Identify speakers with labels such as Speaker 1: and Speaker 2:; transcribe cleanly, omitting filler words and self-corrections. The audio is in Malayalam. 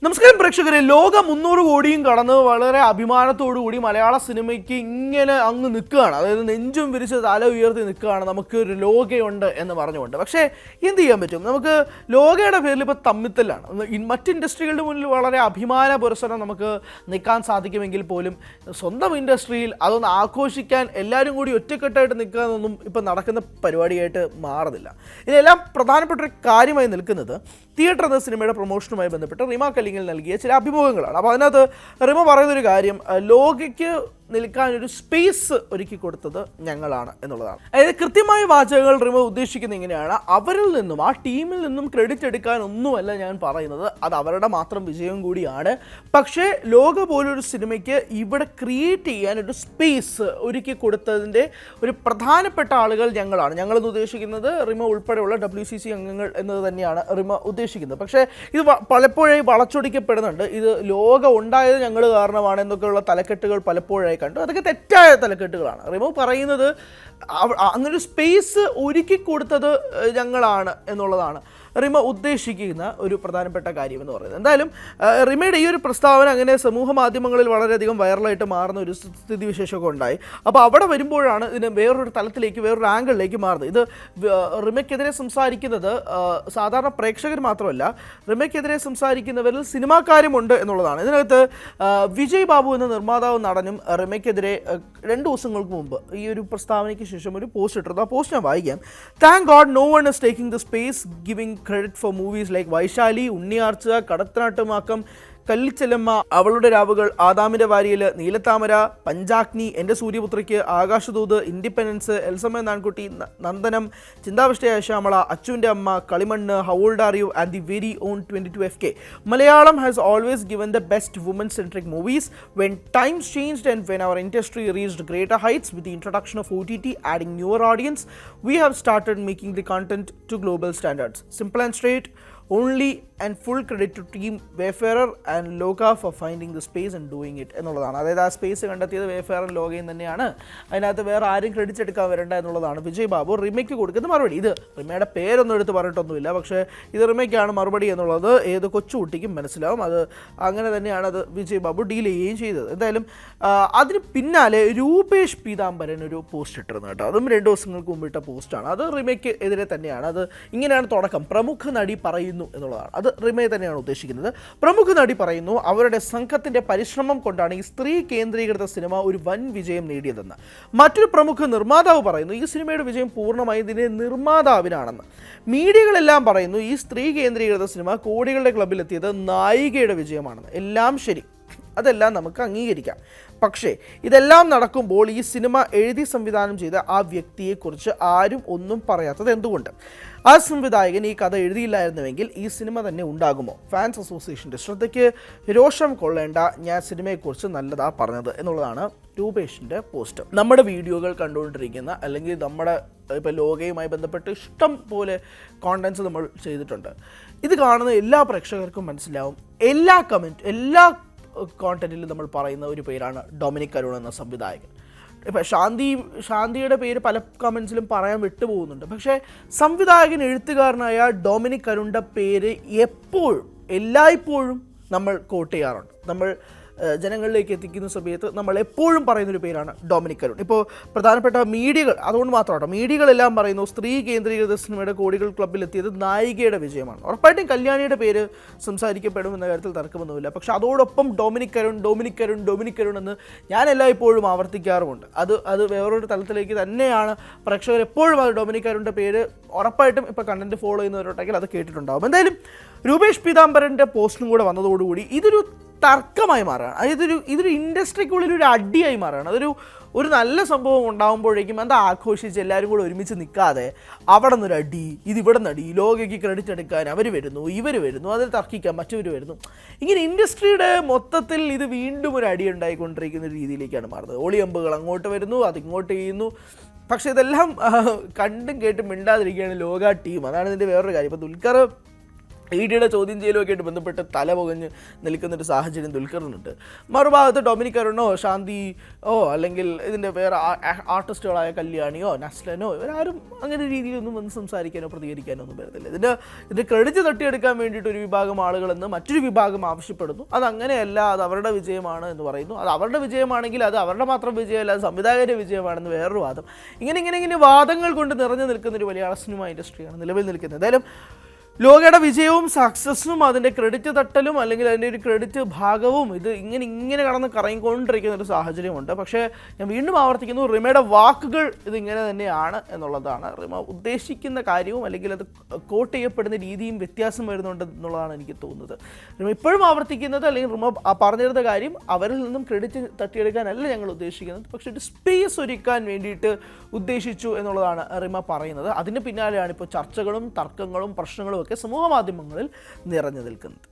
Speaker 1: നമസ്കാരം പ്രേക്ഷകരെ, ലോകം 300 കോടിയും കടന്ന് വളരെ അഭിമാനത്തോടു കൂടി മലയാള സിനിമയ്ക്ക് ഇങ്ങനെ അങ്ങ് നിൽക്കുകയാണ്. അതായത് നെഞ്ചും വിരിച്ച് തല ഉയർത്തി നിൽക്കുകയാണ്, നമുക്ക് ഒരു ലോകയുണ്ട് എന്ന് പറഞ്ഞുകൊണ്ട്. പക്ഷേ എന്ത് ചെയ്യാൻ പറ്റും? നമുക്ക് ലോകയുടെ പേരിൽ ഇപ്പോൾ തമ്മിത്തല്ലാണ്. മറ്റ് ഇൻഡസ്ട്രികളുടെ മുന്നിൽ വളരെ അഭിമാന പുരസ്സരം നമുക്ക് നിൽക്കാൻ സാധിക്കുമെങ്കിൽ പോലും സ്വന്തം ഇൻഡസ്ട്രിയിൽ അതൊന്ന് ആഘോഷിക്കാൻ എല്ലാവരും കൂടി ഒറ്റക്കെട്ടായിട്ട് നിൽക്കാനൊന്നും ഇപ്പം നടക്കുന്ന പരിപാടിയായിട്ട് മാറുന്നില്ല. ഇതിലെല്ലാം പ്രധാനപ്പെട്ട ഒരു കാര്യമായി നിൽക്കുന്നത് തിയേറ്റർ എന്ന സിനിമയുടെ പ്രൊമോഷനുമായി ബന്ധപ്പെട്ട് റിമ കല്ലിങ്ങിൽ നൽകിയ ചില അഭിമുഖങ്ങളാണ്. അപ്പോൾ അതിനകത്ത് റിമ പറയുന്നൊരു കാര്യം, ലോകയ്ക്ക് നിൽക്കാനൊരു സ്പേസ് ഒരുക്കി കൊടുത്തത് ഞങ്ങളാണ് എന്നുള്ളതാണ്. അതായത് കൃത്യമായ വാചകങ്ങൾ റിമ ഉദ്ദേശിക്കുന്നത് ഇങ്ങനെയാണ്: അവരിൽ നിന്നും, ആ ടീമിൽ നിന്നും ക്രെഡിറ്റ് എടുക്കാനൊന്നുമല്ല ഞാൻ പറയുന്നത്, അത് അവരുടെ മാത്രം വിജയം കൂടിയാണ്. പക്ഷേ ലോക പോലൊരു സിനിമയ്ക്ക് ഇവിടെ ക്രിയേറ്റ് ചെയ്യാൻ ഒരു സ്പേസ് ഒരുക്കി കൊടുത്തതിൻ്റെ ഒരു പ്രധാനപ്പെട്ട ആളുകൾ ഞങ്ങളാണ്. ഞങ്ങളെന്ന് ഉദ്ദേശിക്കുന്നത് റിമ ഉൾപ്പെടെയുള്ള WCC അംഗങ്ങൾ എന്നത് തന്നെയാണ് റിമ ഉദ്ദേശിക്കുന്നത്. പക്ഷേ ഇത് പലപ്പോഴായി വളച്ചൊടിക്കപ്പെടുന്നുണ്ട്. ഇത് ലോകം ഉണ്ടായത് ഞങ്ങൾ കാരണമാണ് എന്നൊക്കെയുള്ള തലക്കെട്ടുകൾ പലപ്പോഴായി കണ്ടു. അതൊക്കെ തെറ്റായ തലക്കെട്ടുകളാണ്. റിമോ പറയുന്നത് അങ്ങനൊരു സ്പേസ് ഒരുക്കി കൊടുത്തത് ഞങ്ങളാണ് എന്നുള്ളതാണ് റിമ ഉദ്ദേശിക്കുന്ന ഒരു പ്രധാനപ്പെട്ട കാര്യം എന്ന് പറയുന്നത്. എന്തായാലും റിമയുടെ ഈ ഒരു പ്രസ്താവന അങ്ങനെ സമൂഹ മാധ്യമങ്ങളിൽ വളരെയധികം വൈറലായിട്ട് മാറുന്ന ഒരു സ്ഥിതിവിശേഷമൊക്കെ ഉണ്ടായി. അപ്പോൾ അവിടെ വരുമ്പോഴാണ് ഇതിന് വേറൊരു തലത്തിലേക്ക്, വേറൊരു ആംഗിളിലേക്ക് മാറുന്നത്. ഇത് റിമയ്ക്കെതിരെ സംസാരിക്കുന്നത് സാധാരണ പ്രേക്ഷകർ മാത്രമല്ല, റിമയ്ക്കെതിരെ സംസാരിക്കുന്നവരിൽ സിനിമാക്കാരുമുണ്ട് എന്നുള്ളതാണ്. ഇതിനകത്ത് വിജയ് ബാബു എന്ന നിർമ്മാതാവും നടനും റിമയ്ക്കെതിരെ 2 ദിവസങ്ങൾക്ക് മുമ്പ് ഈ ഒരു പ്രസ്താവനയ്ക്ക് ശേഷം ഒരു പോസ്റ്റ് ഇട്ടിരുന്നു. ആ പോസ്റ്റ് ഞാൻ വായിക്കാം. Thank God no one is taking the space giving credit for movies like Vaishali, Unniyarcha, Kadathanattumakkam, Kallichellamma, Avalude Ravukal, Adaminte Variyal, Neelathamara, Panchagni, Ente Sooryaputhrikku, Akashadoothu, independence, Elsamma Nankutty, Nandanam, Chinthavishtayaya Shyamala, Achuvinte Amma, Kalimannu, how old are you and the very own 22FK. Malayalam has always given the best women-centric movies. When times changed and when our industry reached greater heights with the introduction of OTT adding newer audience, we have started making the content to global standards. Simple and straight. Only and full credit to team Wayfarer and Loka for finding the space and doing it എന്നുള്ളതാണ്. അതായത് ആ സ്പേസ് കണ്ടെത്തിയത് വേഫെയറും ലോകയും തന്നെയാണ്. അതിനകത്ത് വേറെ ആരും ക്രെഡിറ്റ് എടുക്കാൻ വരേണ്ട എന്നുള്ളതാണ് വിജയ് ബാബു റിമയ്ക്ക് കൊടുക്കുന്ന മറുപടി. ഇത് റിമയുടെ പേരൊന്നും എടുത്ത് പറഞ്ഞിട്ടൊന്നുമില്ല, പക്ഷേ ഇത് റിമയ്ക്കാണ് മറുപടി എന്നുള്ളത് ഏത് കൊച്ചുകുട്ടിക്കും മനസ്സിലാവും. അത് അങ്ങനെ തന്നെയാണ് അത് വിജയ് ബാബു ഡീൽ ചെയ്യുകയും ചെയ്തത്. എന്തായാലും അതിന് പിന്നാലെ രൂപേഷ് പീതാംബരൻ ഒരു പോസ്റ്റ് ഇട്ടിരുന്നു കേട്ടോ. അതും 2 ദിവസങ്ങൾക്ക് മുമ്പ് ഇട്ട പോസ്റ്റാണ്. അത് റിമയ്ക്ക് എതിരെ തന്നെയാണ്. അത് ഇങ്ങനെയാണ് തുടക്കം: പ്രമുഖ നടി പറയുന്നു എന്നുള്ളതാണ്. അത് റിമയെ തന്നെയാണ് ഉദ്ദേശിക്കുന്നത്. പ്രമുഖ നടി പറയുന്നു അവരുടെ സംഘത്തിൻ്റെ പരിശ്രമം കൊണ്ടാണ് ഈ സ്ത്രീ കേന്ദ്രീകൃത സിനിമ ഒരു വൻ വിജയം നേടിയതെന്ന്. മറ്റൊരു പ്രമുഖ നിർമ്മാതാവ് പറയുന്നു ഈ സിനിമയുടെ വിജയം പൂർണ്ണമായി ഇതിൻ്റെ നിർമ്മാതാവിനാണെന്ന്. മീഡിയകളെല്ലാം പറയുന്നു ഈ സ്ത്രീ കേന്ദ്രീകൃത സിനിമ കോടികളുടെ ക്ലബിലെത്തിയത് നായികയുടെ വിജയമാണെന്ന്. എല്ലാം ശരി, അതെല്ലാം നമുക്ക് അംഗീകരിക്കാം. പക്ഷേ ഇതെല്ലാം നടക്കുമ്പോൾ ഈ സിനിമ എഴുതി സംവിധാനം ചെയ്ത ആ വ്യക്തിയെക്കുറിച്ച് ആരും ഒന്നും പറയാത്തത് എന്തുകൊണ്ട്? ആ സംവിധായകൻ ഈ കഥ എഴുതിയില്ലായിരുന്നുവെങ്കിൽ ഈ സിനിമ തന്നെ ഉണ്ടാകുമോ? ഫാൻസ് അസോസിയേഷൻ്റെ ശ്രദ്ധയ്ക്ക് രോഷം കൊള്ളേണ്ട, ഞാൻ സിനിമയെക്കുറിച്ച് നല്ലതാ പറഞ്ഞത് എന്നുള്ളതാണ് രൂപേഷിൻ്റെ പോസ്റ്റ്. നമ്മുടെ വീഡിയോകൾ കണ്ടുകൊണ്ടിരിക്കുന്ന, അല്ലെങ്കിൽ നമ്മുടെ ഇപ്പോൾ ലോകയുമായി ബന്ധപ്പെട്ട് ഇഷ്ടം പോലെ കോണ്ടൻറ്റ്സ് നമ്മൾ ചെയ്തിട്ടുണ്ട്. ഇത് കാണുന്ന എല്ലാ പ്രേക്ഷകർക്കും മനസ്സിലാവും, എല്ലാ കോണ്ടന്റിലും നമ്മൾ പറയുന്ന ഒരു പേരാണ് ഡൊമിനിക് അരുൺ എന്ന സംവിധായകൻ. ഇപ്പം ശാന്തിയുടെ പേര് പല കമൻസിലും പറയാൻ വിട്ടുപോകുന്നുണ്ട്. പക്ഷേ സംവിധായകൻ, എഴുത്തുകാരനായ ഡൊമിനിക് അരുണിൻ്റെ പേര് എപ്പോഴും, എല്ലായ്പ്പോഴും നമ്മൾ കോട്ട് ചെയ്യാറുണ്ട്. നമ്മൾ ജനങ്ങളിലേക്ക് എത്തിക്കുന്ന സമയത്ത് നമ്മൾ എപ്പോഴും പറയുന്നൊരു പേരാണ് ഡൊമിനിക് അരുൺ. ഇപ്പോൾ പ്രധാനപ്പെട്ട മീഡിയകൾ, അതുകൊണ്ട് മാത്രമാണ് മീഡിയകളെല്ലാം പറയുന്നു സ്ത്രീ കേന്ദ്രീകൃത സിനിമയുടെ കോടികൾ ക്ലബിലെത്തിയത് നായികയുടെ വിജയമാണ്. ഉറപ്പായിട്ടും കല്യാണിയുടെ പേര് സംസാരിക്കപ്പെടും എന്ന കാര്യത്തിൽ തർക്കമൊന്നുമില്ല. പക്ഷെ അതോടൊപ്പം ഡൊമിനിക് അരുൺ എന്ന് ഞാൻ എല്ലായ്പ്പോഴും ആവർത്തിക്കാറുമുണ്ട്. അത് വേറൊരു തലത്തിലേക്ക് തന്നെയാണ് പ്രേക്ഷകർ എപ്പോഴും അത് ഡൊമിനിക് അരുണിൻ്റെ പേര് ഉറപ്പായിട്ടും ഇപ്പോൾ കണ്ടന്റ് ഫോളോ ചെയ്യുന്നവരുണ്ടെങ്കിൽ അത് കേട്ടിട്ടുണ്ടാകും. എന്തായാലും രൂപേഷ് പീതാംബരൻ്റെ പോസ്റ്റും കൂടെ വന്നതോടുകൂടി ഇതൊരു തർക്കമായി മാറുകയാണ്. ഇതൊരു ഇൻഡസ്ട്രിക്കുള്ളിലൊരു അടിയായി മാറുകയാണ്. ഒരു നല്ല സംഭവം ഉണ്ടാകുമ്പോഴേക്കും എന്താ ആഘോഷിച്ച് എല്ലാവരും കൂടെ ഒരുമിച്ച് നിൽക്കാതെ അവിടെ നിന്നൊരു അടി, ഇതിവിടെ നടി, ലോകയ്ക്ക് ക്രെഡിറ്റ് എടുക്കാൻ അവർ വരുന്നു, ഇവർ വരുന്നു, അതിൽ തർക്കിക്കാൻ മറ്റവർ വരുന്നു. ഇങ്ങനെ ഇൻഡസ്ട്രിയുടെ മൊത്തത്തിൽ ഇത് വീണ്ടും ഒരു അടി ഉണ്ടായിക്കൊണ്ടിരിക്കുന്ന ഒരു രീതിയിലേക്കാണ് മാറുന്നത്. ഒളിയമ്പുകൾ അങ്ങോട്ട് വരുന്നു, അതിങ്ങോട്ട് ചെയ്യുന്നു. പക്ഷേ ഇതെല്ലാം കണ്ടും കേട്ടും മിണ്ടാതിരിക്കുകയാണ് ലോക ടീം. അതാണ് ഇതിൻ്റെ വേറൊരു കാര്യം. ഇപ്പോൾ ദുൽഖർ ഇഡിയുടെ ചോദ്യം ചെയ്യലുമൊക്കെ ആയിട്ട് ബന്ധപ്പെട്ട് തല പുകഞ്ഞ് നിൽക്കുന്നൊരു സാഹചര്യം ദുൽഖറിനുണ്ട്. മറുഭാഗത്ത് ഡൊമിനിക് അരുണോ ശാന്തിയോ അല്ലെങ്കിൽ ഇതിൻ്റെ വേറെ ആർട്ടിസ്റ്റുകളായ കല്യാണിയോ നസ്ലനോ ഇവരാരും അങ്ങനെ രീതിയിലൊന്നും വന്ന് സംസാരിക്കാനോ പ്രതികരിക്കാനോ ഒന്നും വരുന്നില്ല. ഇതിൻ്റെ ക്രെഡിറ്റ് തട്ടിയെടുക്കാൻ വേണ്ടിയിട്ട് ഒരു വിഭാഗം ആളുകളെന്ന് മറ്റൊരു വിഭാഗം ആവശ്യപ്പെടുന്നു. അതങ്ങനെയല്ല, അത് അവരുടെ വിജയമാണ് എന്ന് പറയുന്നു. അത് അവരുടെ വിജയമാണെങ്കിൽ അത് അവരുടെ മാത്രം വിജയമല്ല, അത് സംവിധായകരുടെ വിജയമാണെന്ന് വേറൊരു വാദം. ഇങ്ങനെ വാദങ്ങൾ കൊണ്ട് നിറഞ്ഞു നിൽക്കുന്നൊരു മലയാള സിനിമ ഇൻഡസ്ട്രിയാണ് നിലവിൽ നിൽക്കുന്നത്. എന്തായാലും ലോകയുടെ വിജയവും സക്സസ്സും അതിൻ്റെ ക്രെഡിറ്റ് തട്ടലും അല്ലെങ്കിൽ അതിൻ്റെ ഒരു ക്രെഡിറ്റ് ഭാഗവും ഇത് ഇങ്ങനെ കടന്ന് കറങ്ങിക്കൊണ്ടിരിക്കുന്ന ഒരു സാഹചര്യമുണ്ട്. പക്ഷേ ഞാൻ വീണ്ടും ആവർത്തിക്കുന്നു, റിമയുടെ വാക്കുകൾ ഇതിങ്ങനെ തന്നെയാണ് എന്നുള്ളതാണ്. റിമ ഉദ്ദേശിക്കുന്ന കാര്യവും അല്ലെങ്കിൽ അത് കോട്ട് ചെയ്യപ്പെടുന്ന രീതിയും വ്യത്യാസം വരുന്നുണ്ട് എന്നുള്ളതാണ് എനിക്ക് തോന്നുന്നത്. റിമ ഇപ്പോഴും ആവർത്തിക്കുന്നത് അല്ലെങ്കിൽ റിമ പറഞ്ഞിരുന്ന കാര്യം അവരിൽ നിന്നും ക്രെഡിറ്റ് തട്ടിയെടുക്കാനല്ല ഞങ്ങൾ ഉദ്ദേശിക്കുന്നത്, പക്ഷേ ഒരു സ്പേസ് ഒരുക്കാൻ വേണ്ടിയിട്ട് ഉദ്ദേശിച്ചു എന്നുള്ളതാണ് റിമ പറയുന്നത്. അതിന് പിന്നാലെയാണ് ഇപ്പോൾ ചർച്ചകളും തർക്കങ്ങളും പ്രശ്നങ്ങളും ഒക്കെ സമൂഹ മാധ്യമങ്ങളിൽ നിറഞ്ഞു നിൽക്കുന്നത്.